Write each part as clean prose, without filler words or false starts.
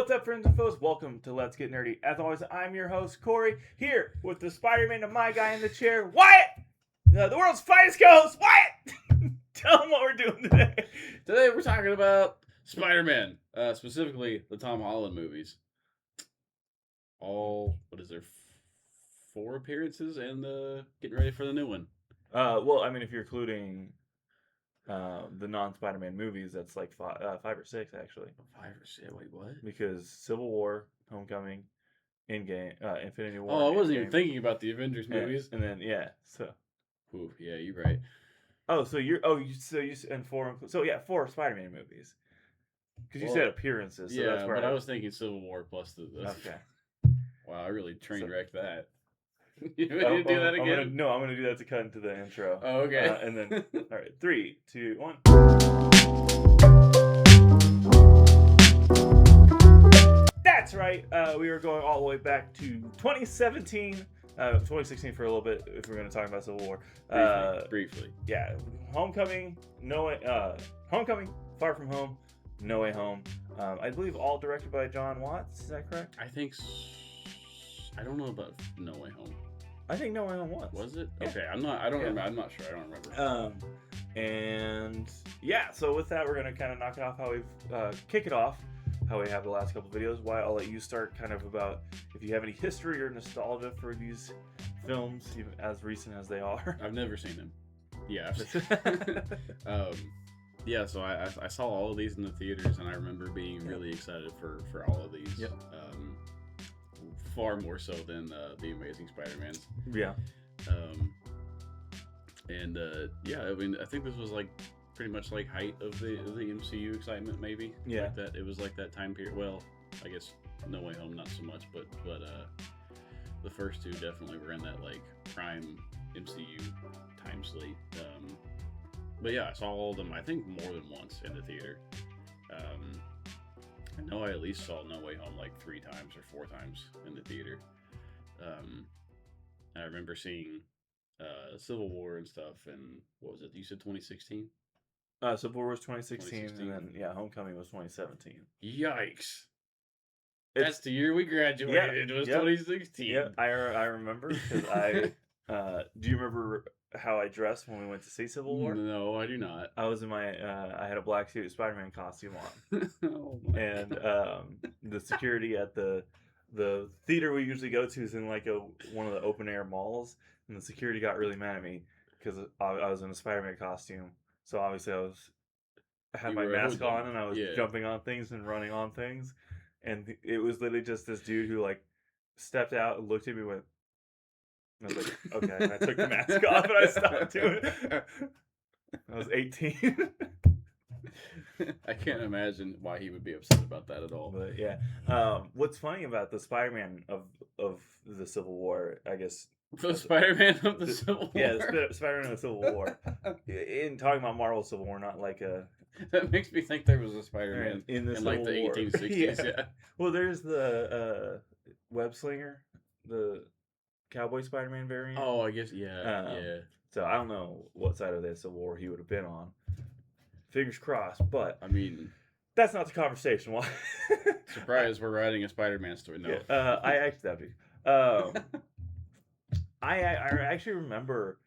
What's up, friends and foes? Welcome to Let's Get Nerdy. As always, I'm your host, Corey, here with the Spider-Man and my guy in the chair, Wyatt! The world's finest co-host, Wyatt! Tell them what we're doing today. Today we're talking about Spider-Man, specifically the Tom Holland movies. All, 4 appearances and getting ready for the new one. If you're including the non-Spider-Man movies, that's like 5 or 6, actually. 5 or 6? Wait, what? Because Civil War, Homecoming, Endgame, Infinity War. Oh, I wasn't even thinking about the Avengers movies. And then, so. Ooh, yeah, you're right. And 4, so yeah, 4 Spider-Man movies. Because you said appearances. So that's where I was thinking Civil War plus the Okay. Wow, I really train wrecked that. You want me to do that again? I'm going to do that to cut into the intro. Oh, okay. And then, all right, 3, 2, 1. That's right. We were going all the way back to 2017. 2016 for a little bit, if we're going to talk about Civil War. Briefly. Yeah. Homecoming, Homecoming, Far From Home, No Way Home. I believe all directed by John Watts. Is that correct? I don't know about No Way Home. I think No Way Home was it? Yeah. Okay, remember. I'm not sure. I don't remember. So with that, we're gonna kind of knock it off how we've kick it off, how we have the last couple videos. Why I'll let you start kind of about if you have any history or nostalgia for these films, even as recent as they are. I've never seen them. Yeah. So I saw all of these in the theaters, and I remember being really excited for all of these. Yep. Far more so than the Amazing Spider-Mans. Yeah. I think this was like pretty much like height of the MCU excitement, maybe. Yeah. Like that. It was like that time period. Well, I guess No Way Home not so much, but the first two definitely were in that like prime MCU time slate. But yeah, I saw all of them. I think more than once in the theater. I know I at least saw No Way Home like 3 times or 4 times in the theater. I remember seeing Civil War and stuff, and what was it? You said 2016? Civil War was 2016, and then Homecoming was 2017. Yikes! That's the year we graduated. It was 2016. Yeah, I remember because I. Do you remember how I dressed when we went to see Civil War? No, I do not. I was in my I had a black suit Spider-Man costume on. And the security at the theater we usually go to is in like one of the open air malls, and the security got really mad at me because I was in a Spider-Man costume. So obviously I had my mask on and I was jumping on things and running on things, and it was literally just this dude who like stepped out and looked at me and went. And I was like, okay. And I took the mask off and I stopped doing it. I was 18. I can't imagine why he would be upset about that at all. But yeah. What's funny about the Spider-Man of the Civil War, I guess. The Spider-Man of the Civil War? Yeah, the Spider-Man of the Civil War. In talking about Marvel Civil War, not like a... That makes me think there was a Spider-Man in the like the 1860s. Yeah. Well, there's the web slinger, the Cowboy Spider-Man variant. Oh, I guess, yeah. So I don't know what side of the Civil War he would have been on. Fingers crossed, but I mean, that's not the conversation. Surprise, we're writing a Spider-Man story. No, I actually I actually remember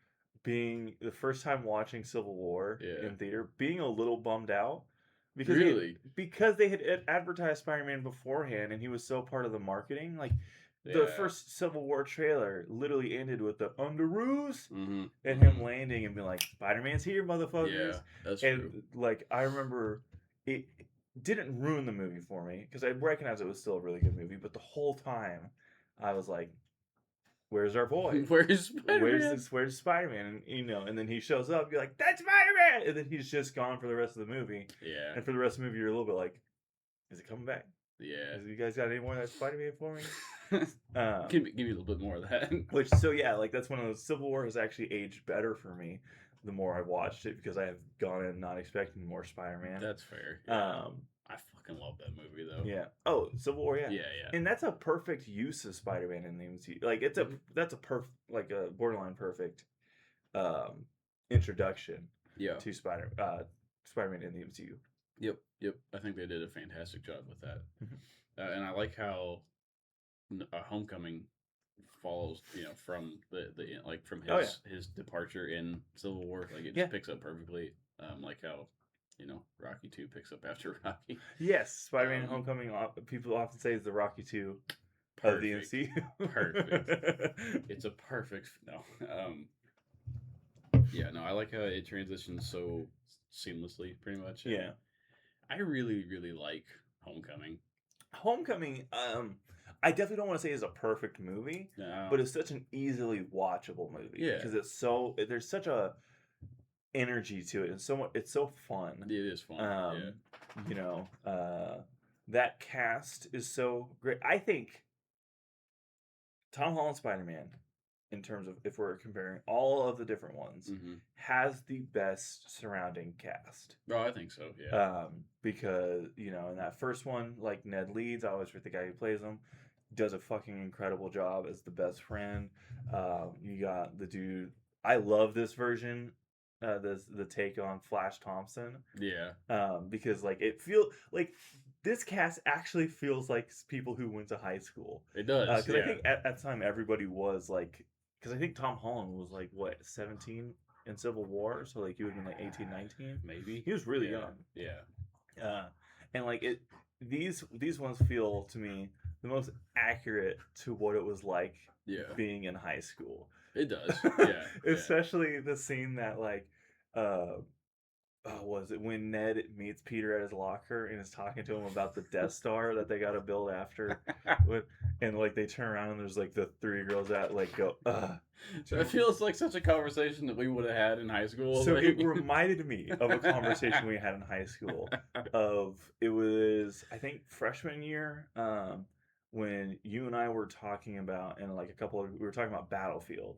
being the first time watching Civil War in theater, being a little bummed out because they had advertised Spider-Man beforehand, and he was so part of the marketing, like. The first Civil War trailer literally ended with the Underoos and him landing and being like, Spider-Man's here, motherfuckers. Yeah, that's true. Like, I remember it didn't ruin the movie for me because I recognized it was still a really good movie, but the whole time I was like, where's our boy? Where's Spider-Man? Where's Spider-Man? And, and then he shows up, you're like, that's Spider-Man! And then he's just gone for the rest of the movie. Yeah. And for the rest of the movie, you're a little bit like, is it coming back? Yeah. You guys got any more of that Spider-Man for me? Give me a little bit more of that. That's one of those. Civil War has actually aged better for me the more I watched it because I have gone in not expecting more Spider-Man. That's fair. Yeah. I fucking love that movie though. Yeah. Oh, Civil War. Yeah. Yeah. And that's a perfect use of Spider-Man in the MCU. Like that's a borderline perfect introduction. To Spider-Man in the MCU. Yep. I think they did a fantastic job with that. And I like how Homecoming follows, from the like from Oh yeah, his departure in Civil War. Like it yeah, just picks up perfectly. Like how Rocky 2 picks up after Rocky. yes. Spider-Man: Um, Homecoming. People often say is the Rocky 2 of the Perfect, perfect. MCU. It's a perfect no. Yeah, no, I like how it transitions so seamlessly, pretty much, and Yeah, I really, really like Homecoming. Homecoming. I definitely don't want to say is a perfect movie, No, but it's such an easily watchable movie yeah, because there's such a energy to it and so much. It's so fun. it is fun. Yeah. Um, you know, that cast is so great. I think Tom Holland Spider Man, in terms of if we're comparing all of the different ones, Mm-hmm. has the best surrounding cast. Oh, I think so. Yeah. Because in that first one, like Ned Leeds, I always forget the guy who plays him, does a fucking incredible job as the best friend. You got the dude. I love this version. The take on Flash Thompson, Yeah. because like it feel like this cast actually feels like people who went to high school. It does. Because I Yeah. think at the time everybody was like, because I think Tom Holland was like what 17 in Civil War, so like he would have been like 18, 19. Maybe. He was really Yeah. young. Yeah. uh, and like these ones feel to me the most accurate to what it was like Yeah. being in high school. It does. Yeah. Yeah. Especially the scene that like uh was it when Ned meets Peter at his locker and is talking to him about the Death Star that they got to build after, with, and like they turn around and there's like the three girls that like go, That feels like such a conversation that we would have had in high school. So Like... it reminded me of a conversation we had in high school. It was I think freshman year, when you and I were talking about, and like we were talking about Battlefield,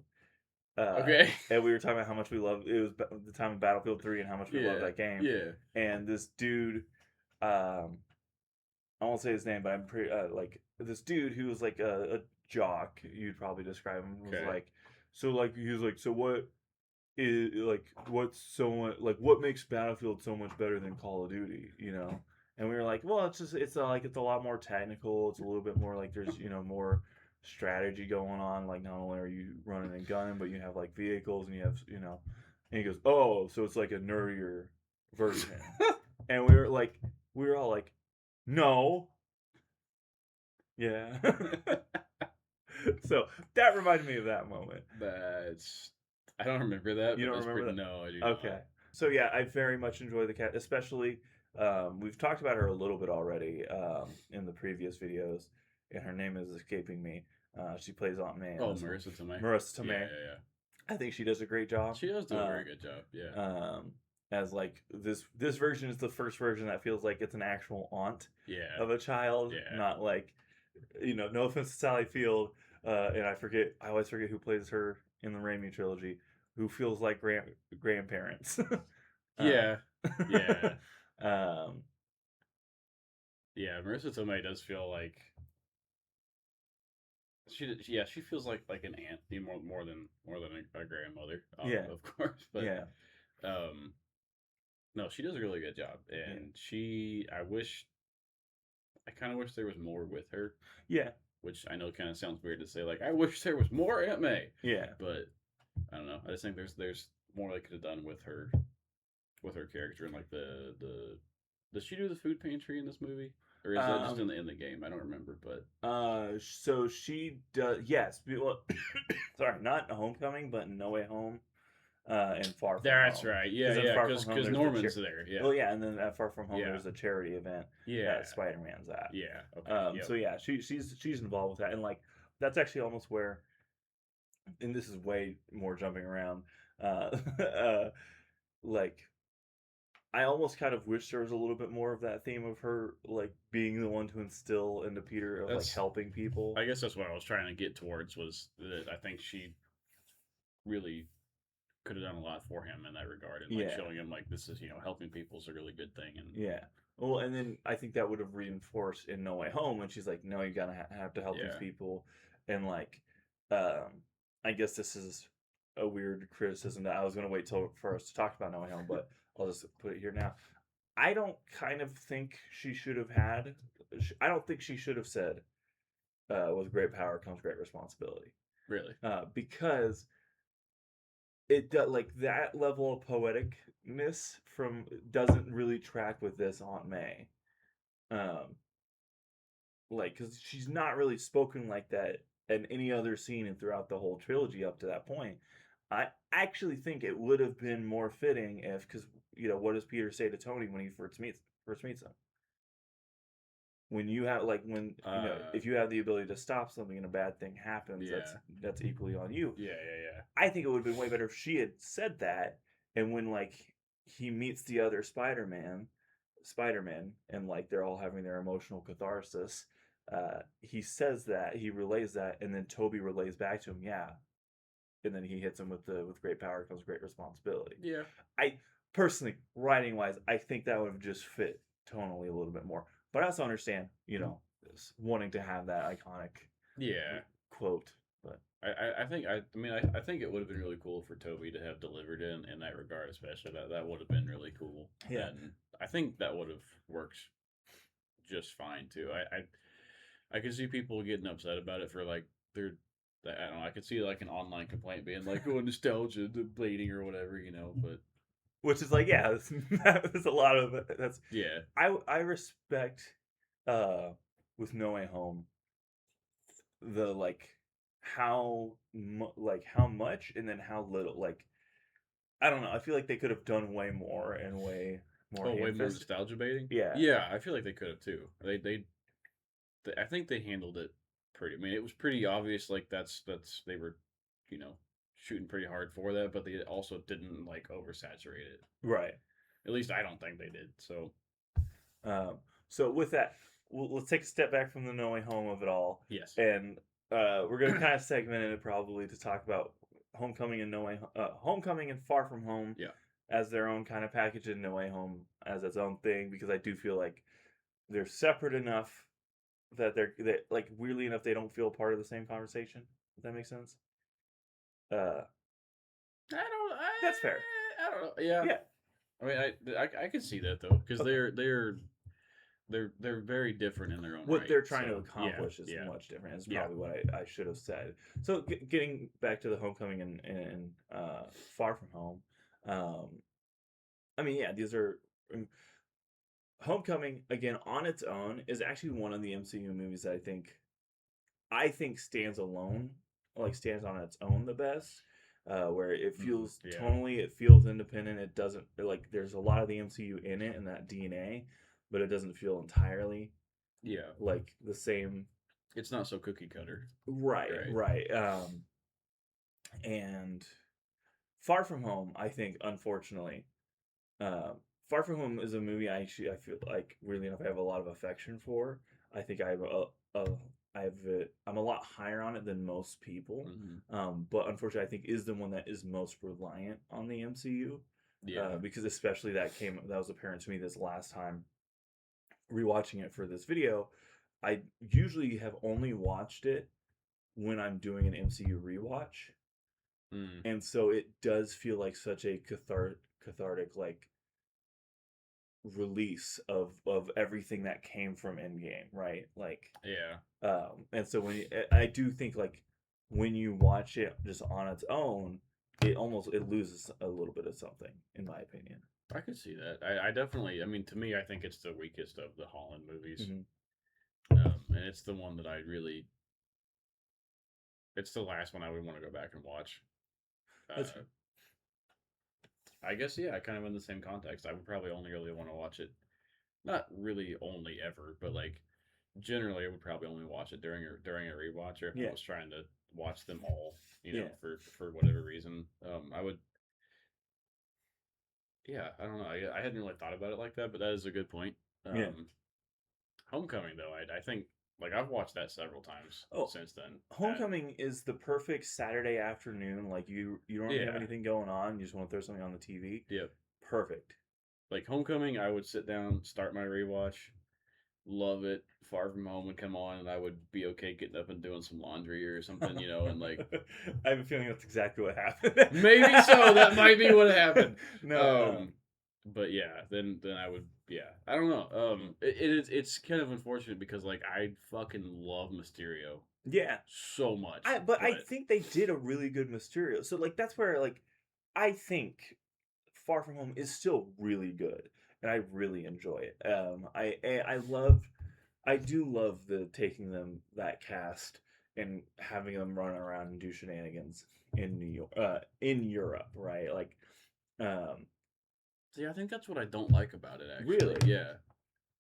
Okay. and we were talking about how much we loved it was the time of Battlefield 3 and how much we loved Yeah. that game. Yeah. And this dude, um, I won't say his name, but I'm pretty like this dude who was like a jock. You'd probably describe him, was Okay. like, so like he was like, so what is like what's so much like what makes Battlefield so much better than Call of Duty, And we were like, well, it's a lot more technical. It's a little bit more like there's more strategy going on. Like not only are you running and gunning, but you have like vehicles and you have And he goes, oh, so it's like a nerdier version. And we were all like, no, yeah. So that reminded me of that moment. That's... I don't remember that, You but don't that's remember pretty... that? No, I do Okay. not. So yeah, I very much enjoy the cat, especially we've talked about her a little bit already in the previous videos, and her name is escaping me. She plays Aunt May in Oh, this one. Marissa Tomei. Marissa Yeah, Tomei. yeah, yeah. I think she does a great job. She does do a very good job. Yeah. As like this version is the first version that feels like it's an actual aunt Yeah. of a child, Yeah. not like no offense to Sally Field, and I always forget who plays her in the Raimi trilogy, who feels like grandparents. uh, Yeah. Yeah. um, Yeah. Marissa Tomei does feel like she feels like an aunt, more than a grandmother, yeah, of course. But yeah, um, no, she does a really good job, yeah, and I kind of wish there was more with her, yeah, which I know kind of sounds weird to say. Like I wish there was more Aunt May, yeah. but I don't know. I just think there's more they could have done with her character, and like the does she do the food pantry in this movie, or is that just Um, in the game? I don't remember, but so she does. Yes, well, sorry, not in Homecoming, but in No Way Home, and Far From that's Home. right. Yeah, Because in yeah, Far From Home, because there's Norman's there. Yeah, well, yeah, and then at Far From Home, yeah, there's a charity event yeah, that Spider Man's at. yeah. Okay, yep. So yeah, she's involved with that, and like that's actually almost where, and this is way more jumping around. Uh, like I almost kind of wish there was a little bit more of that theme of her like being the one to instill into Peter of like That's helping people. I guess that's what I was trying to get towards, was that I think she really could have done a lot for him in that regard, and like Yeah, showing him like this is helping people is a really good thing, and yeah. Well, and then I think that would have reinforced in No Way Home when she's like, "No, you gotta have to help these yeah, people," and like, um, I guess this is a weird criticism that I was gonna wait till for us to talk about No Way Home, but I'll just put it here now. I don't kind of think she should have had. I don't think she should have said, "With great power comes great responsibility," Really? because it does like that level of poeticness from doesn't really track with this Aunt May. Um, like because she's not really spoken like that in any other scene and throughout the whole trilogy up to that point. I actually think it would have been more fitting if, because what does Peter say to Tony when he first meets him? When you have like when Uh, if you have the ability to stop something and a bad thing happens, yeah, that's equally on you. yeah. I think it would have been way better if she had said that, and when like he meets the other Spider-Man, and like they're all having their emotional catharsis. He says that, he relays that, and then Toby relays back to him, yeah, and then he hits him with great power comes great responsibility. Yeah. I personally, writing wise, I think that would have just fit tonally a little bit more. But I also understand, wanting to have that iconic Yeah. quote. But I think I think it would have been really cool for Toby to have delivered it in that regard, especially that would have been really cool. yeah, And I think that would have worked just fine too. I could see people getting upset about it for like they're I don't know. I could see like an online complaint being like, "Oh, nostalgia, the blading or whatever," But which is like, yeah, there's a lot of that's. yeah, I respect uh with No Way Home the like how much and then how little, like I don't know, I feel like they could have done way more and way more oh, way ham more fisted. nostalgia baiting. Yeah, Yeah, I feel like they could have too. I think they handled it pretty. I mean, it was pretty obvious. Like that's they were, you know, shooting pretty hard for that, but they also didn't like oversaturate it. right. At least I don't think they did. So um so with that, let's take a step back from the No Way Home of it all, yes, and we're gonna kind of segment it probably to talk about Homecoming and Homecoming and Far From Home yeah, as their own kind of package, and No Way Home as its own thing, because I do feel like they're separate enough that they like weirdly enough they don't feel part of the same conversation. Does that make sense? Uh, I don't. that's fair. I don't know. Yeah, Yeah. I mean, I can see that though because Okay. they're very different in their own What right. they're trying to So yeah, accomplish is yeah, much different. Is yeah, probably what I should have said. So getting back to the Homecoming and Far From Home, um, I mean, yeah, these are Homecoming again on its own is actually one of the MCU movies that I think stands alone, like stands on its own the best. Where it feels yeah, tonally, it feels independent. It doesn't like there's a lot of the MCU in it and that DNA, but it doesn't feel entirely yeah. like the same. It's not so cookie cutter, Right, right? right. And Far From Home, I think, unfortunately, um, Far From Home is a movie I feel like weirdly enough I have a lot of affection for. I think I'm a lot higher on it than most people, Mm-hmm. but unfortunately I think is the one that is most reliant on the MCU, Yeah. because especially that was apparent to me this last time rewatching it for this video. I usually have only watched it when I'm doing an MCU rewatch, Mm. and so it does feel like such a cathartic like release of everything that came from Endgame, right? Like, Yeah. and so I do think like when you watch it just on its own, it loses a little bit of something, in my opinion. I could see that. I definitely. I mean, to me, I think it's the weakest of the Holland movies, Hmm. and it's the one that I really. It's the last one I would want to go back and watch. That's Uh, I guess yeah, kind of in the same context. I would probably only really want to watch it. Not really only ever, but like generally, I would probably only watch it during a rewatch, or if I yeah, was trying to watch them all, yeah, for whatever reason. I would. Yeah, I don't know. I hadn't really thought about it like that, but that is a good point. yeah. Um, Homecoming though, I think like I've watched that several times Oh, since then. Homecoming is the perfect Saturday afternoon. Like you don't really have Yeah, anything going on. You just want to throw something on the TV. yep. Perfect. Like Homecoming, I would sit down, start my rewatch, love it. Far From Home would come on, and I would be okay getting up and doing some laundry or something, and like I have a feeling that's exactly what happened. maybe so. That might be what happened. No, Um, but yeah, then I would, yeah, I don't know. It's kind of unfortunate because like I fucking love Mysterio Yeah, so much, I but think they did a really good Mysterio. So like that's where like I think Far From Home is still really good, and I really enjoy it. I do love the taking them that cast and having them run around and do shenanigans in New York, in Europe, right? Like, um, see, I think that's what I don't like about it actually. really. Yeah,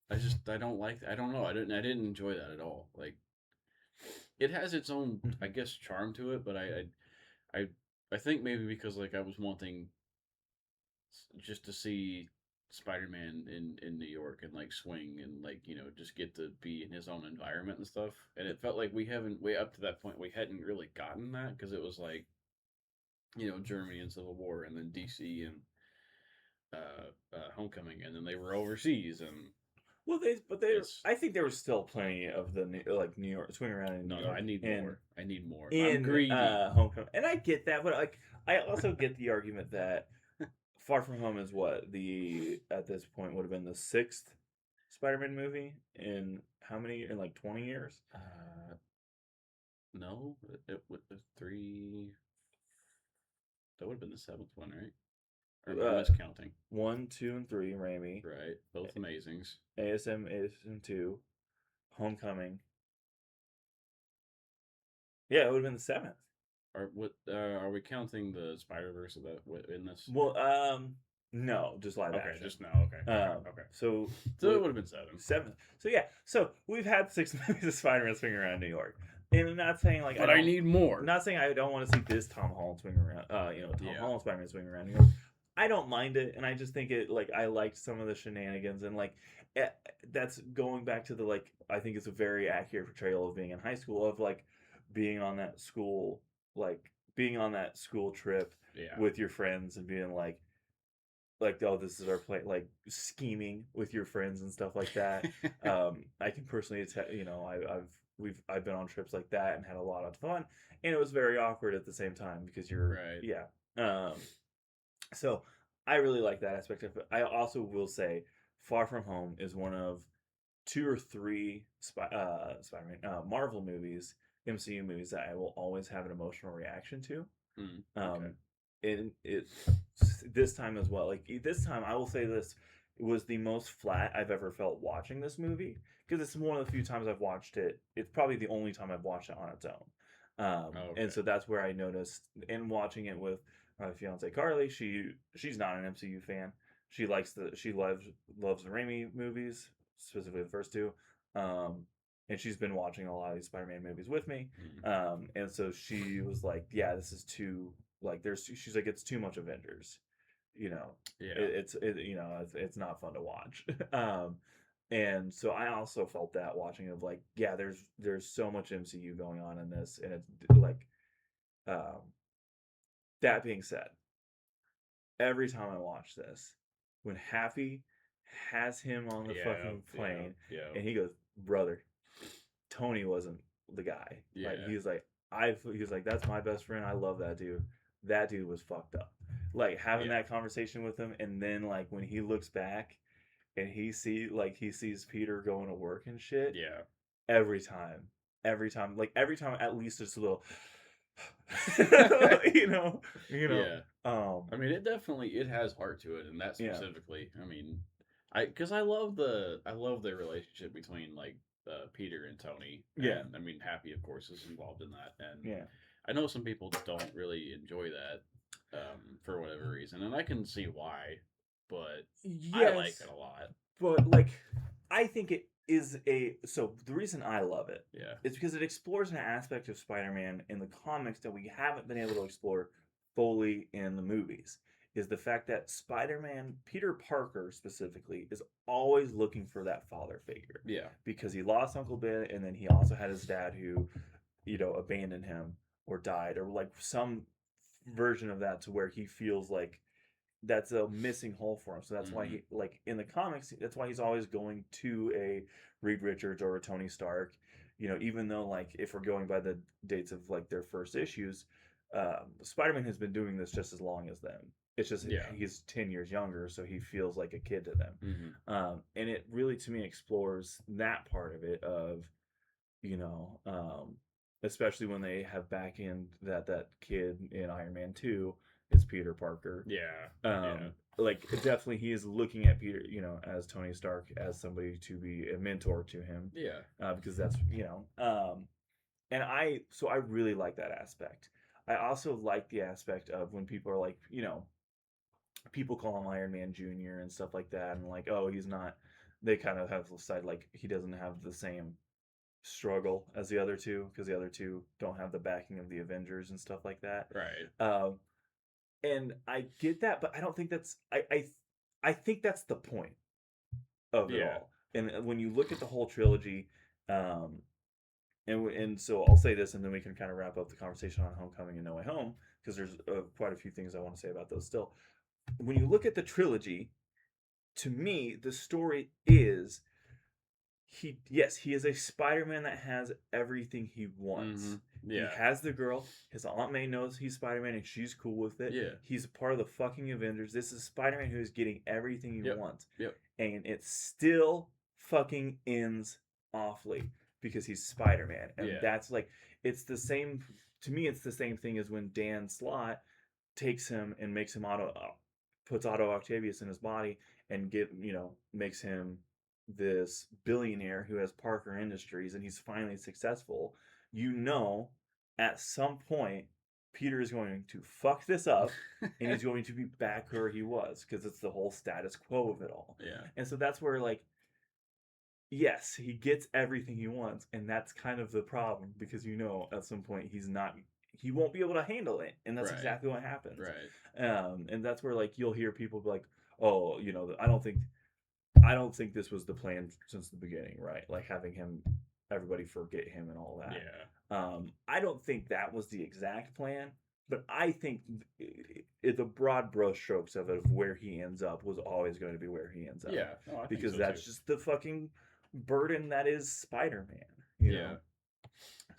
I don't like, I don't know, I didn't enjoy that at all. Like it has its own, I Mhm. guess, charm to it, but I I think maybe because like I was wanting just to see Spider-Man in New York and like swing and like just get to be in his own environment and stuff. And it felt like we haven't way up to that point we hadn't really gotten that because it was like Germany and Civil War and then DC and Homecoming and then they were overseas and Well, it's I think there was still plenty of the like New York swing around in New no, I York need in more. I need more. I'm greedy. Homecoming, and I get that, but like I also get the argument that Far From Home is what the at this point would have been the sixth Spider-Man movie in how many in like 20 years? Uh, no, it would the three. That would have been the seventh one, right? Or am I Uh, miscounting? One, two, and three, Raimi, Right, both amazings. ASM two, Homecoming. Yeah, it would have been the seventh. Are we counting the Spider Verse of that in this? Well, no, just live Okay, action. just now. Okay, okay, okay. So So it would have been seven. seventh. So yeah, so we've had six movies of Spider-Man swinging around New York, and I'm not saying like I But I don't. need more. Not saying I don't want to see this Tom Holland swing around. Tom Yeah. Holland Spider-Man swing around New York. I don't mind it, and I just think it like I liked some of the shenanigans and like eh, that's going back to the like I think it's a very accurate portrayal of being in high school of like being on that school like being on that school trip Yeah. with your friends and being like oh this is our play like scheming with your friends and stuff like that. I can personally I've been on trips like that and had a lot of fun, and it was very awkward at the same time because you're Right. yeah. So I really like that aspect of it. I also will say Far From Home is one of two or three Spider-Man Marvel movies, MCU movies that I will always have an emotional reaction to. Okay. Um, and it this time as well. Like this time, I will say this was the most flat I've ever felt watching this movie because it's one of the few times I've watched it. It's probably the only time I've watched it on its own. And Okay. so that's where I noticed in watching it with my fiance Carly. She's not an MCU fan. She loves the Raimi movies, specifically the first two. Um, and she's been watching a lot of these Spider-Man movies with me. Mm. And so she was like, "Yeah, this is too like there's." She's like, "It's too much Avengers." You know, Yeah. it's not fun to watch. And so I also felt that watching of like, yeah, there's so much MCU going on in this, and it's like, um, that being said, every time I watch this, when Happy has him on the Yeah. fucking Yeah. plane, Yeah. and he goes, "Brother, Tony wasn't the guy." Like Yeah. he was like, "That's my best friend. I love that dude. That dude was fucked up." Like having Yeah. that conversation with him, and then like when he looks back and he sees Peter going to work and shit. Yeah. Every time, every time, at least it's a little, you know, you know. Yeah. Um, I mean, it has heart to it, and that yeah, specifically. I mean, because I love the relationship between like Peter and Tony, yeah, and I mean, Happy of course is involved in that, and yeah. I know some people don't really enjoy that for whatever reason, and I can see why, but I like Yes, it a lot. but like I think it is a so the reason I love it Yeah, is because it explores an aspect of Spider-Man in the comics that we haven't been able to explore fully in the movies. Is the fact that Spider-Man, Peter Parker specifically, is always looking for that father figure yeah, because he lost Uncle Ben, and then he also had his dad who, abandoned him or died or like some version of that to where he feels like that's a missing hole for him. So that's why hmm he like in the comics, that's why he's always going to a Reed Richards or a Tony Stark. Even though like if we're going by the dates of like their first issues, Spider-Man has been doing this just as long as them. It's just Yeah. he's 10 years younger, so he feels like a kid to them. And it really, to me, explores that part of it of, you know, especially when they have back in that kid in Iron Man 2 is Peter Parker. Yeah. Like definitely he is looking at Peter, as Tony Stark as somebody to be a mentor to him. Yeah. Because that's, and I really like that aspect. I also like the aspect of when people are like, people call him Iron Man Jr. and stuff like that, and like, oh, he's not. They kind of have the side like he doesn't have the same struggle as the other two because the other two don't have the backing of the Avengers and stuff like that. Right. And I get that, but I don't think that's I think that's the point of it all. And when you look at the whole trilogy, um, and so I'll say this, and then we can kind of wrap up the conversation on Homecoming and No Way Home because there's quite a few things I want to say about those still. When you look at the trilogy, to me, the story is he is a Spider-Man that has everything he wants. Yeah. He has the girl. His Aunt May knows he's Spider-Man and she's cool with it. Yeah. He's a part of the fucking Avengers. This is Spider-Man who is getting everything he wants. Yep. And it still fucking ends awfully because he's Spider-Man. And that's like, it's the same, to me, it's the same thing as when Dan Slott takes him and makes him puts Otto Octavius in his body and makes him this billionaire who has Parker Industries and he's finally successful. At some point Peter is going to fuck this up and he's going to be back where he was because it's the whole status quo of it all. Yeah. And so that's where like, yes, he gets everything he wants, and that's kind of the problem because at some point he won't be able to handle it, and that's exactly what happens. Right. And that's where like you'll hear people be like, oh, I don't think this was the plan since the beginning, right? Like having everybody forget him and all that. Yeah. I don't think that was the exact plan, but I think the broad brush strokes of where he ends up was always going to be where he ends up. Yeah. Oh, I because think so that's too. just the fucking burden that is Spider-Man. You know?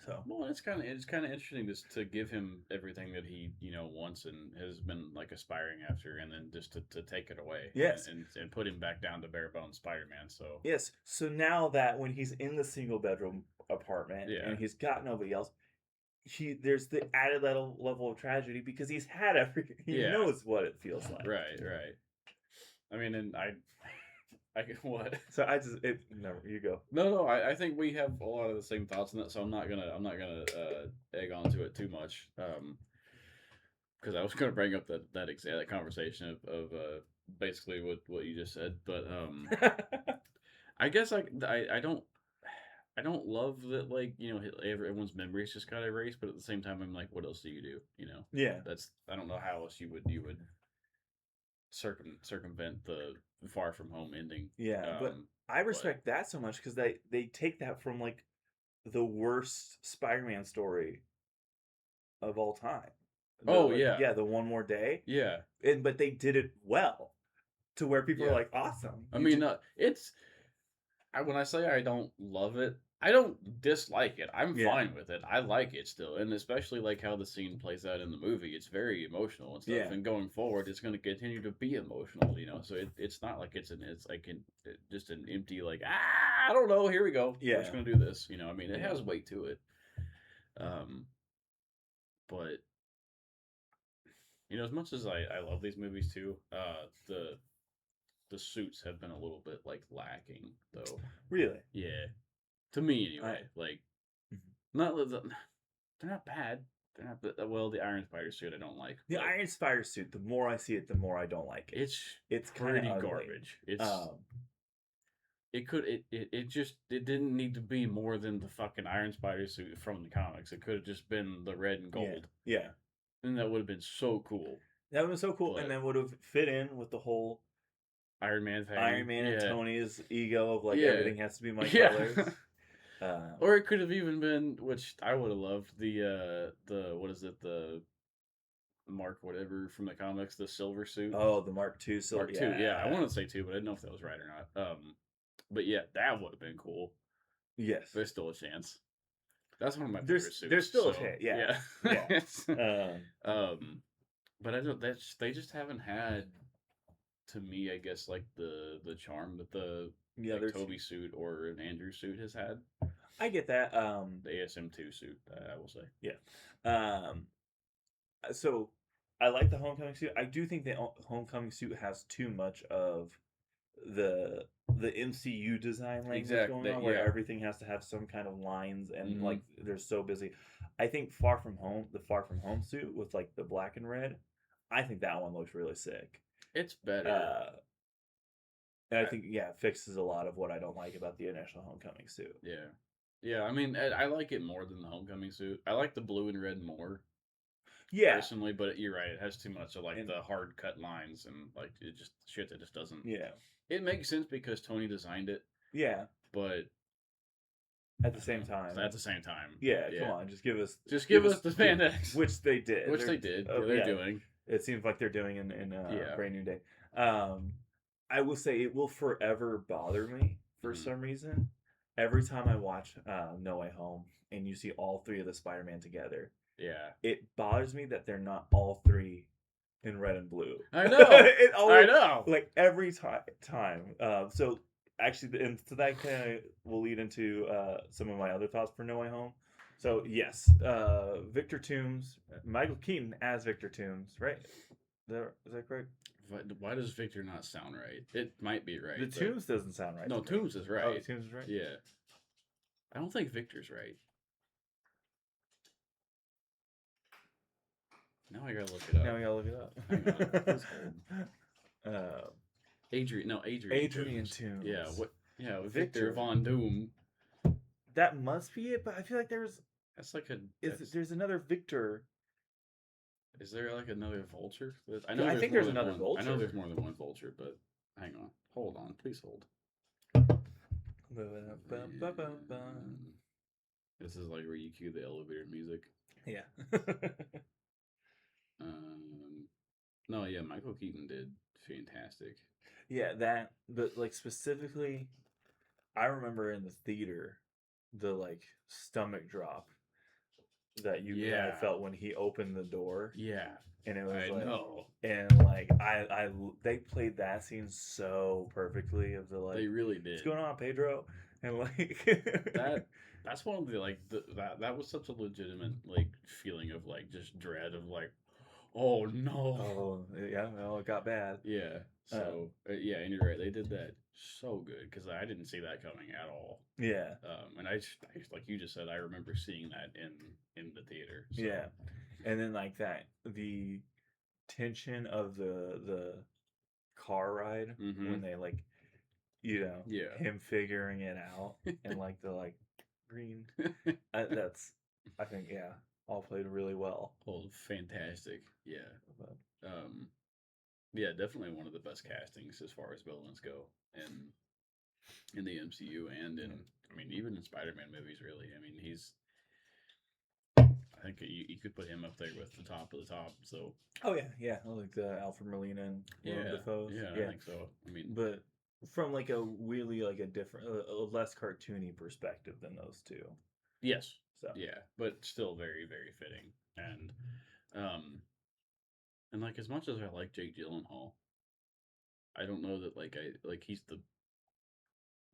So well, it's kind of interesting just to give him everything that he wants and has been like aspiring after, and then just to take it away. Yes. And put him back down to bare bones Spider-Man. So yes. So now that when he's in the single bedroom apartment and he's got nobody else, there's the added level of tragedy because he's had everything. He knows what it feels like. Right. I mean, and I what? So no, you go. No, I think we have a lot of the same thoughts on that, so I'm not gonna egg onto it too much. Because I was gonna bring up that conversation of basically what you just said, but I guess I don't love that, like, everyone's memories just got erased, but at the same time I'm like, what else do you do? Yeah. I don't know how else you would circumvent the Far From Home ending. Yeah, but I respect that so much because they take that from like the worst Spider-Man story of all time. The One More Day. Yeah, but they did it well to where people are like, awesome. I mean, when I say I don't love it, I don't dislike it. I'm fine with it. I like it still, and especially like how the scene plays out in the movie. It's very emotional and stuff. Yeah. And going forward, it's going to continue to be emotional. So it's not like it's just an empty like I don't know. Here we go. Yeah. We're just going to do this. I mean, it has weight to it. But as much as I love these movies too, the suits have been a little bit like lacking though. Really? Yeah. To me, anyway, they're not bad. They're not. Well, the Iron Spider suit I don't like. The Iron Spider suit. The more I see it, the more I don't like it. It's kind of garbage. It didn't need to be more than the fucking Iron Spider suit from the comics. It could have just been the red and gold. Yeah. And that would have been so cool. That would have been so cool, and then would have fit in with the whole Iron Man thing. Iron Man and Tony's ego of like everything has to be my colors. Or it could have even been, which I would have loved, the what is it, the Mark whatever from the comics, the silver suit. Oh, the Mark II silver. Mark II, yeah. I want to say 2, but I didn't know if that was right or not. But yeah, that would have been cool. Yes, there's still a chance. That's one of my favorite suits. There's still a chance. Yeah. but I don't. They just haven't had, to me, I guess, like the charm that the Yeah, like there's. Toby suit or an Andrew suit has had. I get that. The ASM2 suit, I will say. Yeah. Um, so I like the homecoming suit. I do think the homecoming suit has too much of the the MCU design language going on, where Yeah. everything has to have some kind of lines and Mm-hmm. like they're so busy. I think the Far From Home suit with like the black and red, I think that one looks really sick. It's better. Uh, and I I, think yeah, it fixes a lot of what I don't like about the initial homecoming suit. yeah. Yeah, I mean, I like it more than the homecoming suit. I like the blue and red more Yeah, personally, but you're right. It has too much of like and the hard cut lines and like it just shit that just doesn't. yeah, It makes sense because Tony designed it, yeah. but At the same time, at the same time, yeah. Come yeah, on, just give us just give us the spandex, which they did, which they did. Oh, They're yeah, doing. it seems like they're doing in Yeah. Brand New Day. Um, I will say it will forever bother me for Mhm. some reason. Every time I watch No Way Home and you see all three of the Spider-Man together, Yeah. it bothers me that they're not all three in red and blue. I know. It I always, know. like every time. So actually, and so that kind of will lead into some of my other thoughts for No Way Home. So yes, Victor Toombs, Michael Keaton as Victor Toombs, right? Is that correct? Why does Victor not sound right? It might be right. The but... Toombs doesn't sound right. No, Toombs is right. Oh, the Toombs is right. Yeah. I don't think Victor's right. Now I gotta look it up. Now we gotta look it up. Hang on. Adrian Adrian Toombs. Yeah. What? Yeah. Victor. Victor Von Doom. That must be it, but I feel like That's like a. there's another Victor. Is there like another Vulture? I think there's another Vulture. I know there's more than one Vulture, but hang on. Hold on. Please hold. This is like where you cue the elevator music. Yeah. No, yeah, Michael Keaton did fantastic. Yeah, but like specifically, I remember in the theater, the like stomach drop that I felt when he opened the door. Yeah. And it was I know. And like they played that scene so perfectly of the like they really did. What's going on, Pedro? And like that's one of the like that was such a legitimate like feeling of like just dread of like, oh no. Oh yeah, well it got bad. Yeah. So yeah, and you're right. They did that so good because I didn't see that coming at all. Yeah. And I like you just said, I remember seeing that in the theater. So. Yeah. And then like the tension of the car ride when they like, him figuring it out and like the like green. That's I think all played really well. Oh, fantastic! Yeah. Yeah, definitely one of the best castings as far as villains go, in the MCU and I mean even in Spider-Man movies. Really, I mean he's. I think you could put him up there with the top of the top. So. Oh yeah, I like Alfred Molina and Willem Dafoe. Yeah, I think so. I mean, but from like a really like a different, a less cartoony perspective than those two. Yes. So yeah, but still very very fitting and like as much as I like Jake Gyllenhaal, I don't know that he's the.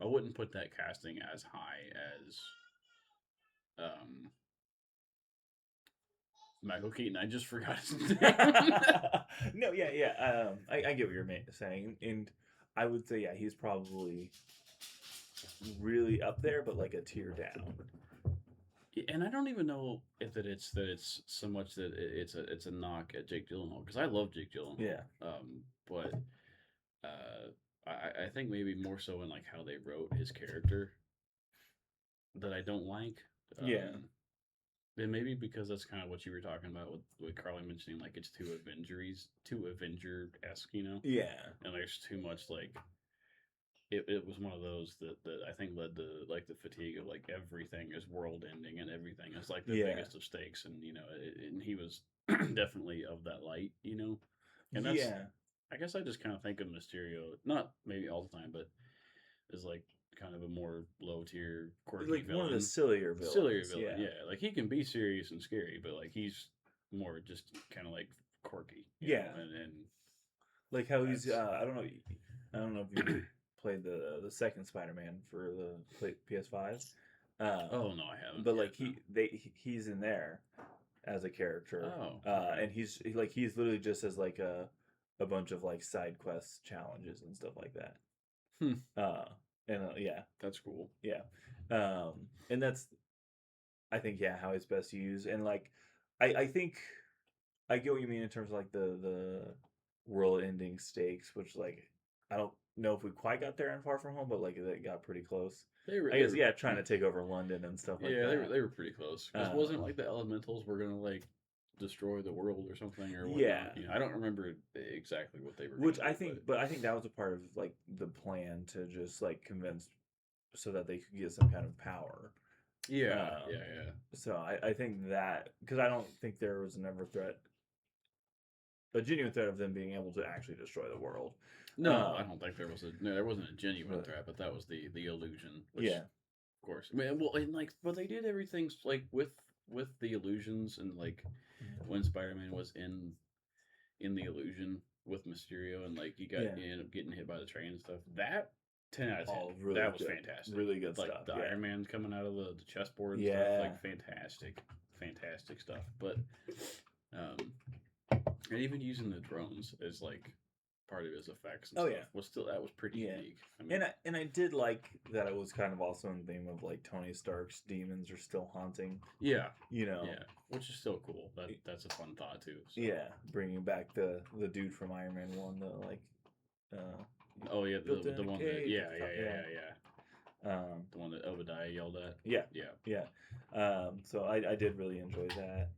I wouldn't put that casting as high as Michael Keaton. I just forgot his name. No, yeah. I get what you're saying, and I would say he's probably really up there, but like a tier down. And I don't even know if it's so much that it's a knock at Jake Gyllenhaal because I love Jake Gyllenhaal. Yeah. But I think maybe more so in like how they wrote his character that I don't like. And maybe because that's kind of what you were talking about with Carly mentioning like it's too Avenger-esque, Yeah. And there's too much like. It was one of those that I think led to like the fatigue of like everything is world ending and everything is like the biggest of stakes and and he was definitely of that light and that's I guess I just kind of think of Mysterio not maybe all the time but as like kind of a more low tier quirky like villain. One of the sillier villain, like he can be serious and scary but like he's more just kind of like quirky. Yeah. And like how he's I don't know if you played the second Spider-Man for the PS5. oh no, I haven't. But yet, like he's in there as a character. Oh, okay. And he's literally just as like a bunch of like side quests, challenges and stuff like that. Hmm. Yeah, that's cool. Yeah. And that's, I think, yeah, how it's best used. And like, I think I get what you mean in terms of like the world ending stakes, which like, I don't know if we quite got there in Far From Home, but like it got pretty close. I guess, yeah, trying to take over London and stuff like that. Yeah, they were pretty close. Because wasn't like the elementals were gonna like destroy the world or something or whatnot? Yeah. I don't remember exactly what they were. Which I think, but I think that was a part of like the plan to just like convince so that they could get some kind of power. Yeah, So I think that, because I don't think there was never a genuine threat of them being able to actually destroy the world. No, I don't think there wasn't a genuine threat, but that was the illusion. Which, yeah, of course. I mean, well, and like, but they did everything like with the illusions, and like when Spider-Man was in the illusion with Mysterio, and like you ended up getting hit by the train and stuff. That 10 out of 10. Really that was fantastic. Really good like stuff. The Iron Man coming out of the chessboard and stuff. Like fantastic stuff. But and even using the drones as like part of his effects and stuff was pretty unique. I mean, and I did like that it was kind of also in the theme of like Tony Stark's demons are still haunting. Yeah. Yeah, which is still cool. That's a fun thought too. So. Yeah, bringing back the dude from Iron Man 1, the like oh yeah, the one that the one that Obadiah yelled at. Yeah. So I did really enjoy that.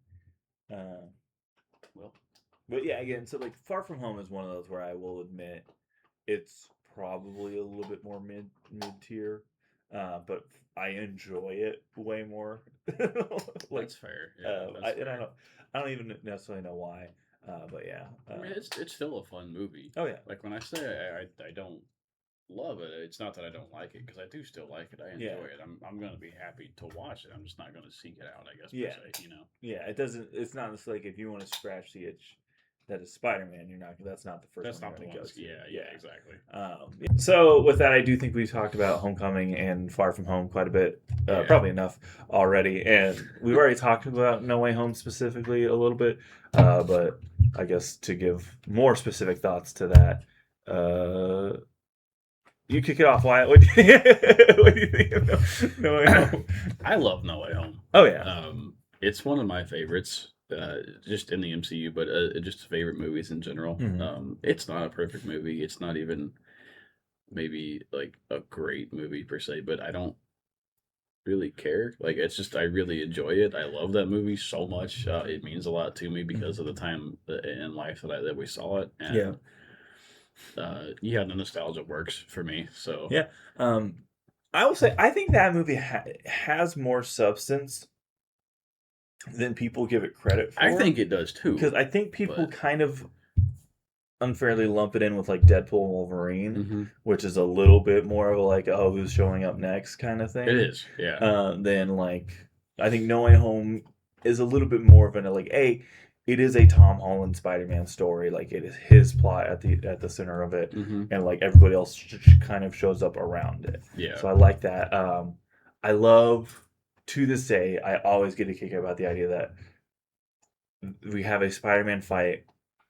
But yeah, again, so like Far From Home is one of those where I will admit it's probably a little bit more mid tier, but I enjoy it way more. That's fair. Yeah, I don't even necessarily know why. But yeah, I mean, it's still a fun movie. Oh yeah, like when I say I don't love it, it's not that I don't like it, because I do still like it. I enjoy it. I'm gonna be happy to watch it. I'm just not gonna seek it out, I guess. Per se, Yeah, it doesn't. It's not just like if you want to scratch the itch that is Spider-Man, you're not. That's not the first. That's one not the one. Yeah, exactly. So with that, I do think we talked about Homecoming and Far From Home quite a bit. Probably enough already, and we've already talked about No Way Home specifically a little bit. But I guess to give more specific thoughts to that, you kick it off, Wyatt. What do you think of No Way Home? I love No Way Home. Oh yeah. It's one of my favorites. Just in the MCU, but just favorite movies in general. Mm-hmm. It's not a perfect movie. It's not even maybe like a great movie per se, but I don't really care. Like, it's just, I really enjoy it. I love that movie so much. It means a lot to me because of the time in life that we saw it. And, the nostalgia works for me. So yeah, I will say I think that movie has more substance than people give it credit for. I think it does too, because I think people kind of unfairly lump it in with like Deadpool and Wolverine, which is a little bit more of a like, oh, who's showing up next kind of thing. It is, yeah. Then like, I think No Way Home is a little bit more of an like, it is a Tom Holland Spider-Man story. Like, it is his plot at the center of it, and like everybody else kind of shows up around it. Yeah. So I like that. I love. To this day, I always get a kick about the idea that we have a Spider-Man fight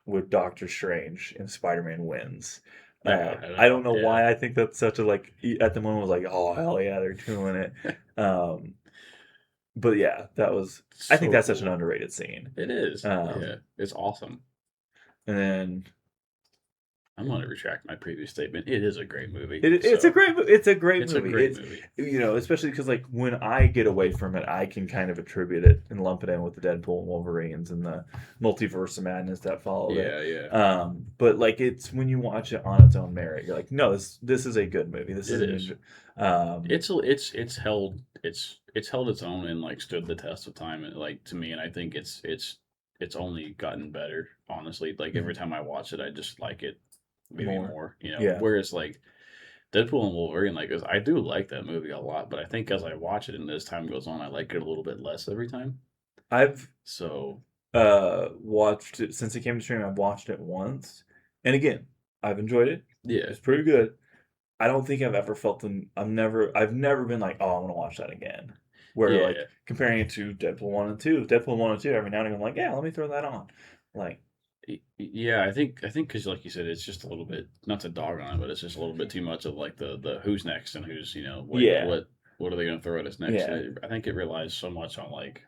with Doctor Strange and Spider-Man wins. I don't know why I think that's such a like. At the moment, I was like, oh hell yeah, they're doing it. But yeah, that was. I think that's such an underrated scene. It is. Yeah, it's awesome. And then I'm going to retract my previous statement. It is a great movie. It's a great movie. It's a great movie. Movie. Especially because like when I get away from it, I can kind of attribute it and lump it in with the Deadpool and Wolverines and the multiverse of madness that followed it. Yeah. But like it's when you watch it on its own merit, you're like, no, this is a good movie. It's held its own and like stood the test of time, and like to me, and I think it's only gotten better. Honestly, like every time I watch it, I just like it. Maybe more. Whereas like Deadpool and Wolverine, like I do like that movie a lot, but I think as I watch it and as time goes on, I like it a little bit less every time. watched it since it came to stream. I've watched it once, and again, I've enjoyed it. Yeah. It's pretty good. I don't think I've ever felt I've never been like, oh, I'm gonna watch that again. Where Yeah. like comparing it to Deadpool 1 and 2, Deadpool 1 and 2, every now and again I'm like, yeah, let me throw that on. Like, Yeah, I think because like you said, it's just a little bit, not to dog on it, but it's just a little bit too much of like the who's next and who's, like yeah, what are they going to throw at us next? yeah, I think it relies so much on like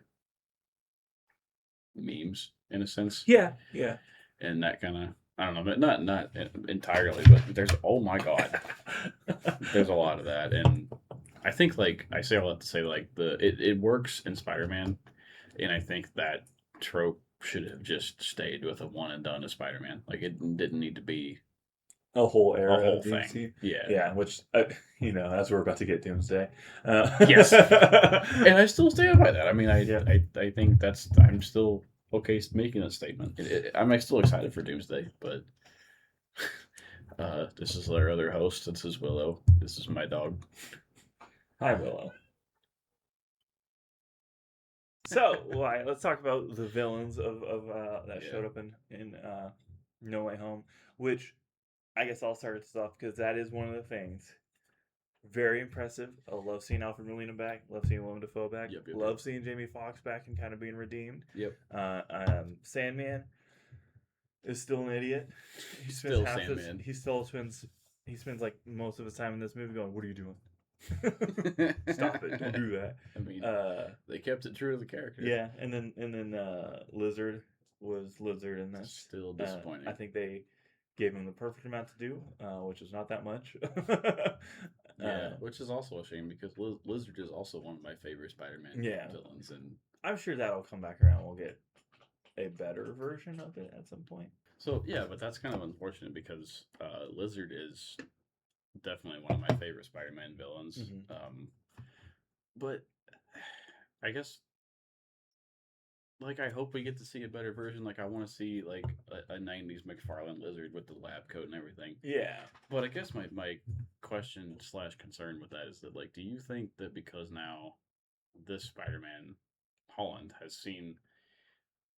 memes in a sense, yeah, yeah. and that kind of, I don't know, but not entirely, but there's, oh my god, there's a lot of that, and I think like I say all that to say like it works in Spider-Man, and I think that trope should have just stayed with a one and done as Spider-Man. Like it didn't need to be A whole a era whole of thing. DC. Yeah. Yeah, which, as we're about to get Doomsday. Yes. And I still stand by that. I mean, Yeah. I think I'm still okay making that statement. I'm still excited for Doomsday, but this is our other host. This is Willow. This is my dog. Hi, Willow. So, let's talk about the villains of that showed up in No Way Home, which I guess I'll start this off because that is one of the things. Very impressive. I love seeing Alfred Molina back. Love seeing Willem Dafoe back. Yep. Love seeing Jamie Foxx back and kind of being redeemed. Yep. Sandman is still an idiot. Sandman. He spends like most of his time in this movie going, "What are you doing? Stop it! Don't do that." I mean, they kept it true to the character. Yeah, and then Lizard was Lizard in this. Still disappointing. I think they gave him the perfect amount to do, which is not that much. Yeah, which is also a shame because Lizard is also one of my favorite Spider-Man villains, and I'm sure that'll come back around. We'll get a better version of it at some point. So yeah, but that's kind of unfortunate because Lizard is definitely one of my favorite Spider-Man villains. Mm-hmm. But I guess, like, I hope we get to see a better version. Like, I want to see like a '90s McFarlane Lizard with the lab coat and everything. Yeah. But I guess my question / concern with that is that, like, do you think that because now this Spider-Man Holland has seen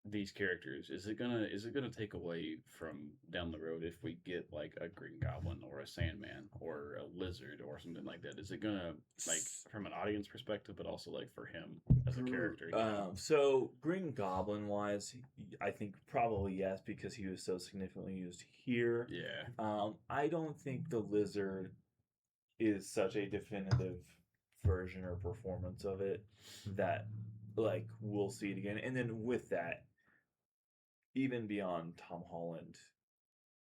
these characters, is it gonna take away from down the road if we get like a Green Goblin or a Sandman or a Lizard or something like that? Is it gonna, like, from an audience perspective, but also like for him as a character? So Green Goblin wise, I think probably yes, because he was so significantly used here. Yeah. I don't think the Lizard is such a definitive version or performance of it that like we'll see it again. And then with that, even beyond Tom Holland,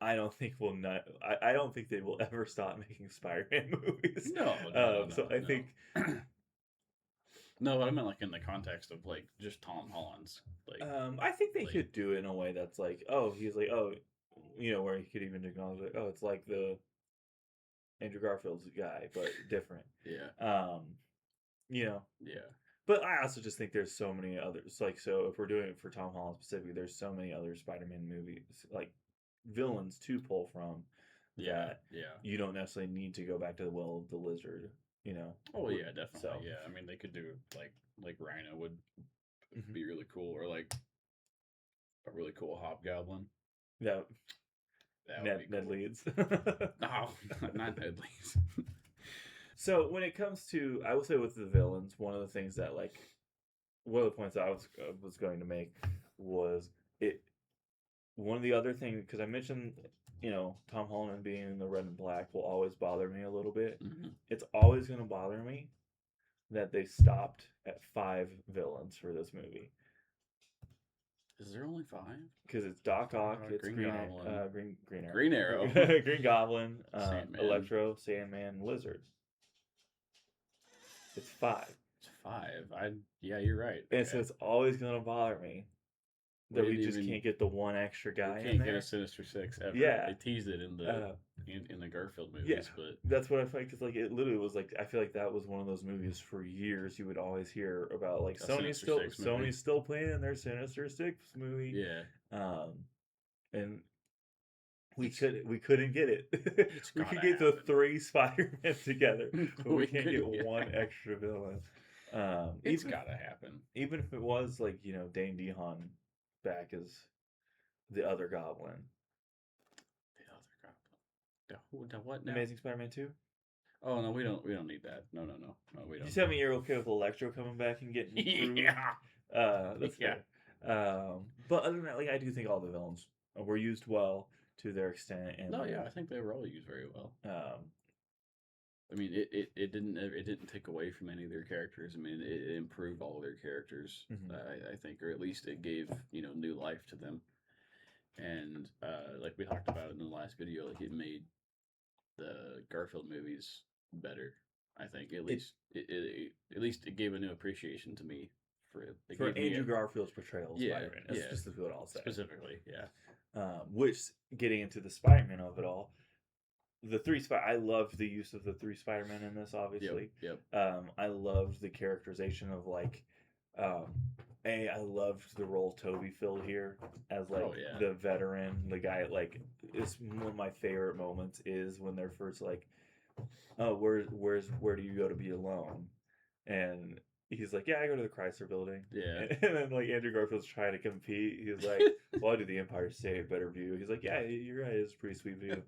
I don't think I don't think they will ever stop making Spider-Man movies. No. So I think. No, but I meant like in the context of like just Tom Holland's like. I think they could do it in a way that's like, he's like, where he could even acknowledge like, it's like the Andrew Garfield's guy, but different. Yeah. Yeah. But I also just think there's so many others. Like, so if we're doing it for Tom Holland specifically, there's so many other Spider-Man movies, like villains to pull from. Yeah. You don't necessarily need to go back to the Will of the Lizard. Oh yeah, definitely. So. Yeah, I mean they could do like Rhino would be really cool, or like a really cool Hobgoblin. Yeah. Ned Leeds. No, not Ned Leeds. So when it comes to, I will say with the villains, one of the things that one of the points that I was going to make was it. One of the other things, because I mentioned, Tom Holland being in the red and black will always bother me a little bit. Mm-hmm. It's always going to bother me that they stopped at 5 villains for this movie. Is there only 5? Because it's Doc Ock, it's Green Goblin, Green Arrow, Green Goblin, Electro, Sandman, Lizard. It's 5. It's 5. Yeah, you're right. And so it's always gonna bother me that we just can't get the one extra guy. We can't get a Sinister Six ever. Yeah, they teased it in the Garfield movies. Yeah, but that's what I feel like. Because like it literally was like, I feel like that was one of those movies for years you would always hear about. Like Sony's still playing their Sinister Six movie. Yeah. And we couldn't get it. We could get the 3 Spider-Men together, but we can't get one extra villain. It's gotta happen. Even if it was like Dane DeHaan back as the other Goblin. The other Goblin. The what now? Amazing Spider-Man 2? Oh no, we don't need that. No, we don't. You tell me you're okay with Electro coming back and getting improved? That's fair. But other than that, like I do think all the villains were used well to their extent. And no, yeah, I think they were all used very well. I mean, it didn't take away from any of their characters. I mean, it improved all of their characters. I think, or at least it gave new life to them. And like we talked about in the last video, like it made the Garfield movies better. I think at least it gave a new appreciation to me for Andrew Garfield's portrayal of Spider-Man. That's specifically what I'll say. Specifically, yeah. Which getting into the Spider-Man of it all, I loved the use of the 3 Spider-Men in this. Obviously, yep. I loved the characterization of like. I loved the role Toby filled here as like the veteran, the guy. Like, it's one of my favorite moments is when they're first like, "Oh, where do you go to be alone?" And he's like, "Yeah, I go to the Chrysler Building." Yeah. And then like Andrew Garfield's trying to compete. He's like, "Well, I do the Empire State, better view." He's like, "Yeah, you're right. It's a pretty sweet view."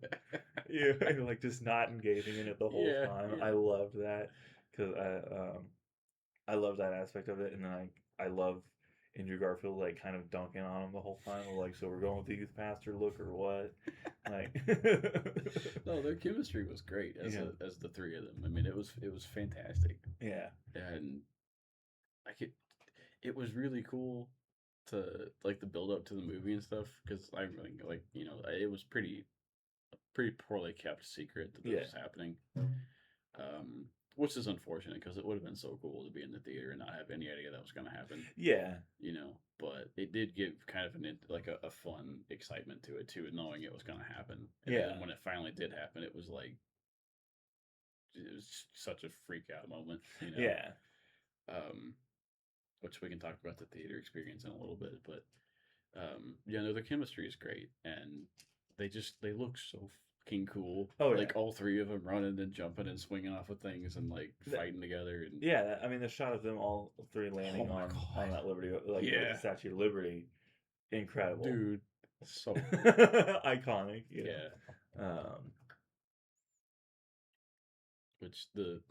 Yeah, like just not engaging in it the whole time. Yeah. I loved that because I love that aspect of it, and then I love Andrew Garfield like kind of dunking on him the whole time. Like, so we're going with the youth pastor look or what? Like, no, their chemistry was great as the 3 of them. I mean, it was fantastic. Yeah, and it was really cool to like the build up to the movie and stuff because I really like it was pretty poorly kept secret that this was happening. Which is unfortunate because it would have been so cool to be in the theater and not have any idea that was going to happen. Yeah. But it did give kind of a fun excitement to it too, knowing it was going to happen. And then when it finally did happen, it was such a freak out moment, Yeah. Which we can talk about the theater experience in a little bit, but their chemistry is great and they look so cool. Oh, yeah. Like all 3 of them running and jumping and swinging off of things and like fighting together. And I mean the shot of them all 3 landing on that Liberty, the Statue of Liberty, incredible, dude. So iconic. Which the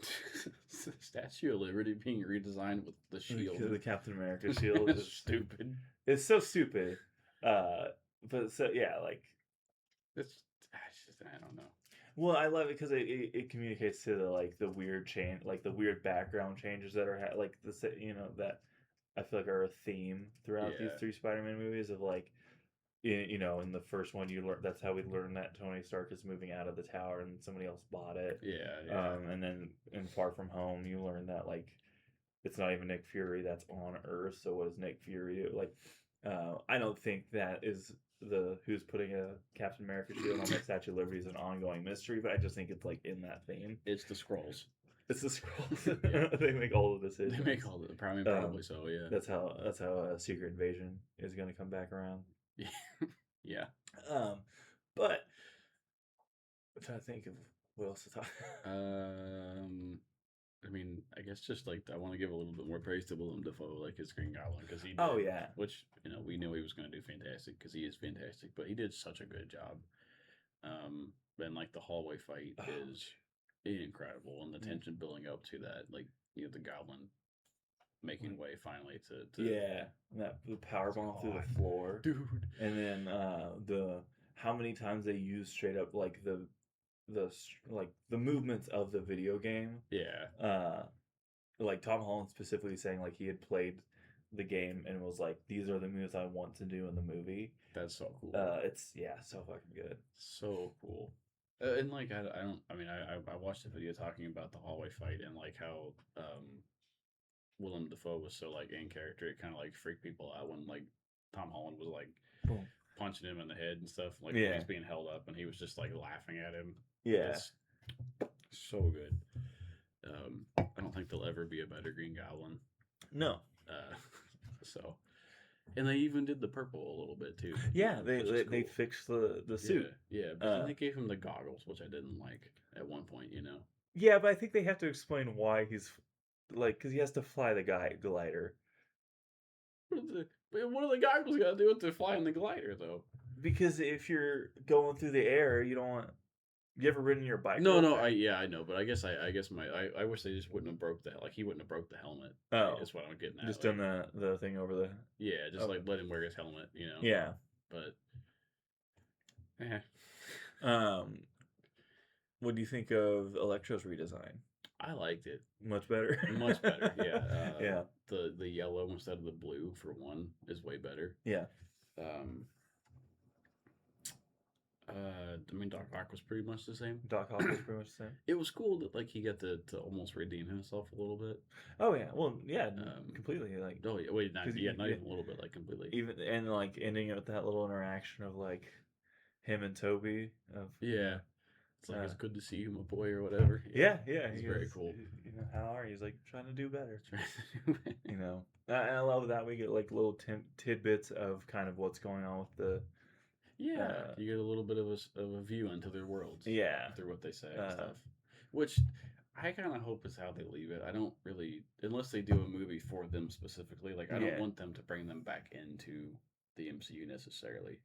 Statue of Liberty being redesigned with the shield, the Captain America shield, is stupid. It's so stupid. But so like it's. I don't know. Well, I love it because it communicates to the weird change, like the weird background changes that are like that I feel like are a theme throughout these 3 Spider-Man movies of like, in the first one you learn that's how we learn that Tony Stark is moving out of the tower and somebody else bought it. And then in Far From Home you learn that like it's not even Nick Fury that's on Earth. So what does Nick Fury do? Like, I don't think that is who's putting a Captain America shield on the Statue of Liberty is an ongoing mystery, but I just think it's like in that theme. It's the Skrulls. It's the Skrulls. They make all the decisions. They make all the probably so. Yeah. That's how a Secret Invasion is going to come back around. Yeah. But I'm trying to think of what else to talk. I mean, I guess just like I want to give a little bit more praise to Willem Dafoe, like his Green Goblin, because he did, which we knew he was going to do fantastic because he is fantastic, but he did such a good job. And like the hallway fight is incredible, and the tension building up to that, like the Goblin making way finally to that the power bomb through the floor, dude, and then how many times they use straight up like the movements of the video game. Like Tom Holland specifically saying like he had played the game and was like, these are the moves I want to do in the movie. That's so cool. It's so fucking good. So cool. And like I watched a video talking about the hallway fight and like how Willem Dafoe was so like in character, it kind of like freaked people out when like Tom Holland was like punching him in the head and stuff, like when he's being held up and he was just like laughing at him. It's so good. I don't think there'll ever be a better Green Goblin. No. And they even did the purple a little bit too. Yeah, they fixed the suit. Yeah, but then they gave him the goggles, which I didn't like at one point. Yeah, but I think they have to explain why he's like, because he has to fly the glider. But what are the goggles got to do with to fly in the glider, though? Because if you're going through the air, you don't want. You ever ridden your bike? No, I know, but I guess I wish they just wouldn't have broke he wouldn't have broke the helmet. Oh, That's what I'm getting at. Just like, done the thing over the. Yeah, just like let him wear his helmet, Yeah. But. What do you think of Electro's redesign? I liked it. Much better. Much better. Yeah. Yeah. The yellow instead of the blue for one is way better. Yeah. I mean, Doc Ock was pretty much the same. Doc Ock was pretty much the same. It was cool that like he got to almost redeem himself a little bit. Oh yeah, well yeah, completely like. Oh yeah, wait, not even a little bit, like completely. Even and like ending it with that little interaction of like him and Toby. Yeah, it's like it's good to see you, my boy, or whatever. Yeah. It's very cool. How are you? He's like trying to do better. I love that we get like little tidbits of kind of what's going on with the. Yeah, you get a little bit of a view into their worlds. Yeah, through what they say and stuff. Which I kind of hope is how they leave it. I don't really, unless they do a movie for them specifically. Like I don't want them to bring them back into the MCU necessarily.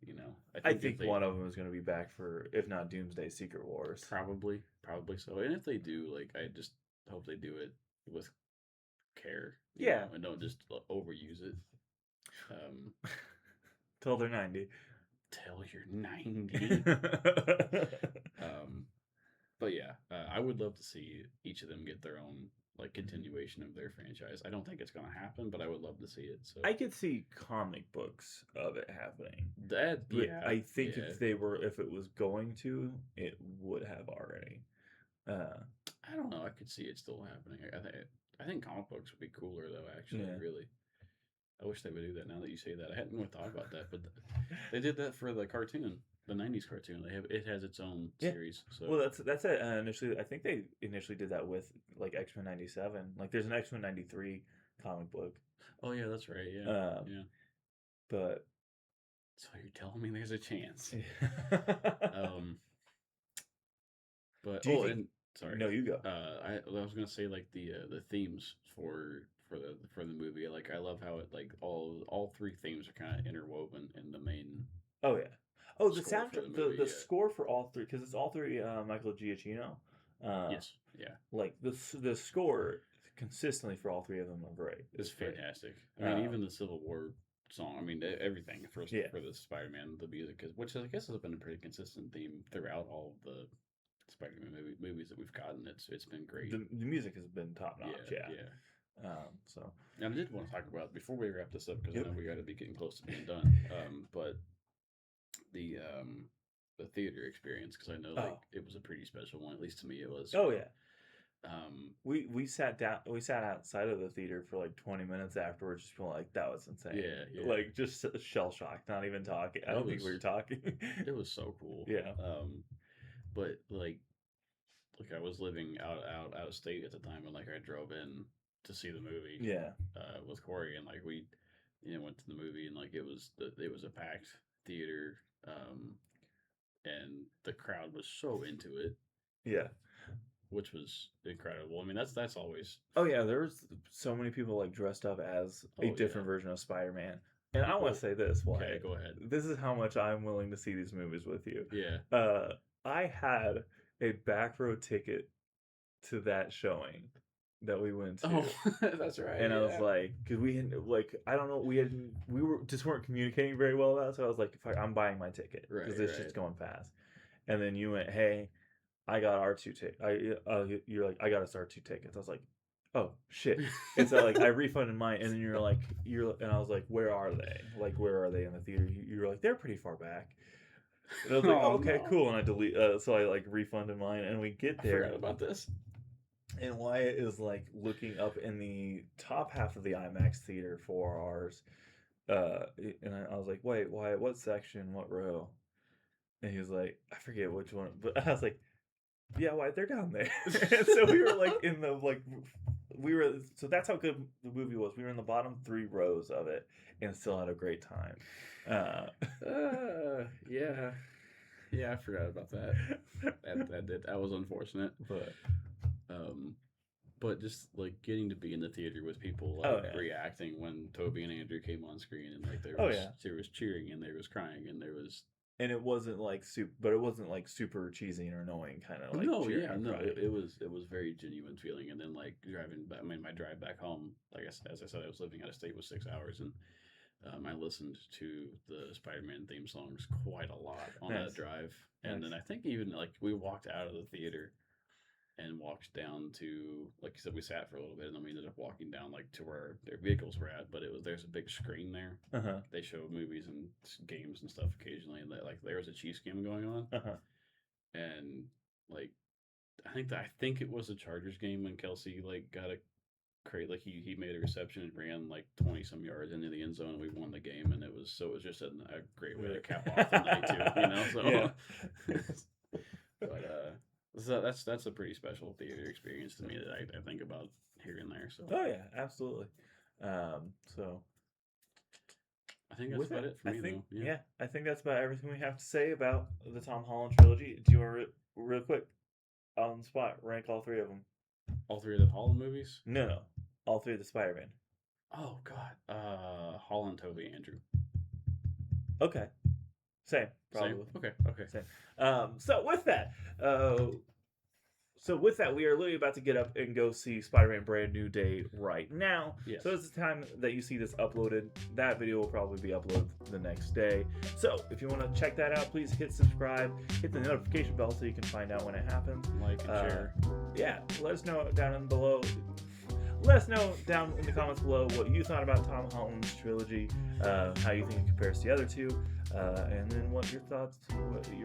I think one of them is going to be back for, if not Doomsday, Secret Wars. Probably so. And if they do, like I just hope they do it with care. Yeah, and don't just overuse it. Till they're 90. Till you're 90. But yeah, I would love to see each of them get their own like continuation of their franchise. I don't think it's gonna happen, but I would love to see it. So I could see comic books of it happening. I think if it was going to, it would have already. I don't know. I could see it still happening. I think comic books would be cooler though. Actually, really. I wish they would do that now that you say that. I hadn't really thought about that, but they did that for the cartoon, the '90s cartoon. It has its own series. So. Well, that's it. Initially, I think they initially did that with like X-Men '97. Like, there's an X-Men '93 comic book. Oh yeah, that's right. Yeah, But so you're telling me there's a chance? But sorry. No, you go. I was gonna say like the themes for the movie. Like I love how it like all three themes are kind of interwoven in the main. Oh yeah. Oh, the soundtrack, the score for all three, because it's all three Michael Giacchino. Yes. Yeah. Like the score consistently for all three of them are great. It's fantastic. I mean, even the Civil War song. I mean, everything for the Spider-Man, the music which I guess has been a pretty consistent theme throughout all of the Spider-Man movies that we've gotten. It's been great. The music has been top notch. Yeah. So, and I did want to talk about before we wrap this up because I know we got to be getting close to being done. But the theater experience, because I know like it was a pretty special one. At least to me, it was. Oh yeah. We sat down. We sat outside of the theater for like 20 minutes afterwards, just feeling like that was insane. Yeah. Like just shell shocked, not even talking. I don't think we were talking. It was so cool. Yeah. But like I was living out of state at the time, and like I drove in to see the movie. Yeah. With Corey, and like we, went to the movie, and like it was a packed theater, and the crowd was so into it. Yeah. Which was incredible. I mean, that's always. Oh yeah, there was so many people like dressed up as a different version of Spider-Man. And I want to say this. Okay, go ahead. This is how much I'm willing to see these movies with you. Yeah. I had a back row ticket to that showing that we went to. Oh, that's right. And I was like, because we had like, I don't know, we weren't communicating very well about it. So I was like, I'm buying my ticket because this shit's going fast. And then you went, hey, I got our 2 tickets. You're like, I got us our 2 tickets. I was like, oh shit. And so like I refunded mine, and then and I was like, where are they? Like, where are they in the theater? You were like, they're pretty far back. And I was like, okay, cool. And I so I like refunded mine, and we get there. I forgot about this. And Wyatt is like looking up in the top half of the IMAX theater for ours. And I was like, wait, Wyatt, what section, what row? And he was like, I forget which one, but I was like, yeah, Wyatt, they're down there. And so we were like in the so that's how good the movie was. We were in the bottom 3 rows of it and still had a great time. Yeah, I forgot about that. That was unfortunate. But But just like getting to be in the theater with people like reacting when Toby and Andrew came on screen, and like there was cheering and there was crying and there was. And it wasn't like super cheesy or annoying kind of like. It was very genuine feeling. And then like driving back, my drive back home, like as I said, I was living out of state, was 6 hours, and I listened to the Spider-Man theme songs quite a lot on that drive. And then I think even like we walked out of the theater and walked down to, like you said, we sat for a little bit, and then we ended up walking down like to where their vehicles were at. But there's a big screen there. They show movies and games and stuff occasionally, and like there was a Chiefs game going on, and like I think it was a Chargers game when Kelsey like got a like he made a reception and ran like 20 some yards into the end zone, and we won the game, and it was just a great way to cap off the night too, But so that's a pretty special theater experience to me that I think about here and there. So absolutely. So I think that's about it for me. I think that's about everything we have to say about the Tom Holland trilogy. Do you want to real quick on the spot rank all three of them? All three of the Holland movies? No, all three of the Spider-Man. Oh God, Holland, Toby, Andrew. Okay. Same, probably. Same? Okay. Same. So with that, we are literally about to get up and go see Spider-Man Brand New Day right now. Yes. So it's the time that you see this uploaded. That video will probably be uploaded the next day. So if you want to check that out, please hit subscribe, hit the notification bell so you can find out when it happens. Like and share. Yeah, let us know down below. Let us know down in the comments below what you thought about Tom Holland's trilogy, how you think it compares to the other two, and then what your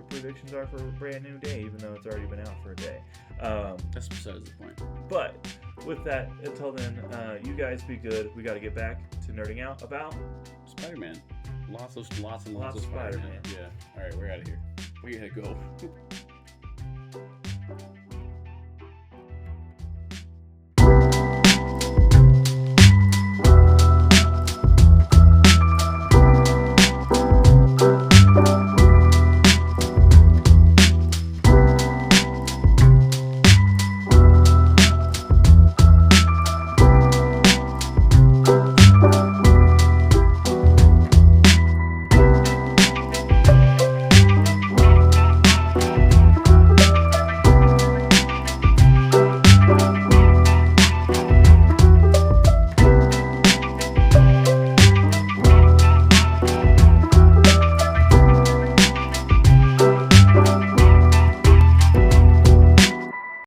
predictions are for Brand New Day, even though it's already been out for a day. That's besides the point. But with that, until then, you guys be good. We got to get back to nerding out about Spider-Man. Lots of Spider-Man. Yeah. All right, we're out of here. We gotta go.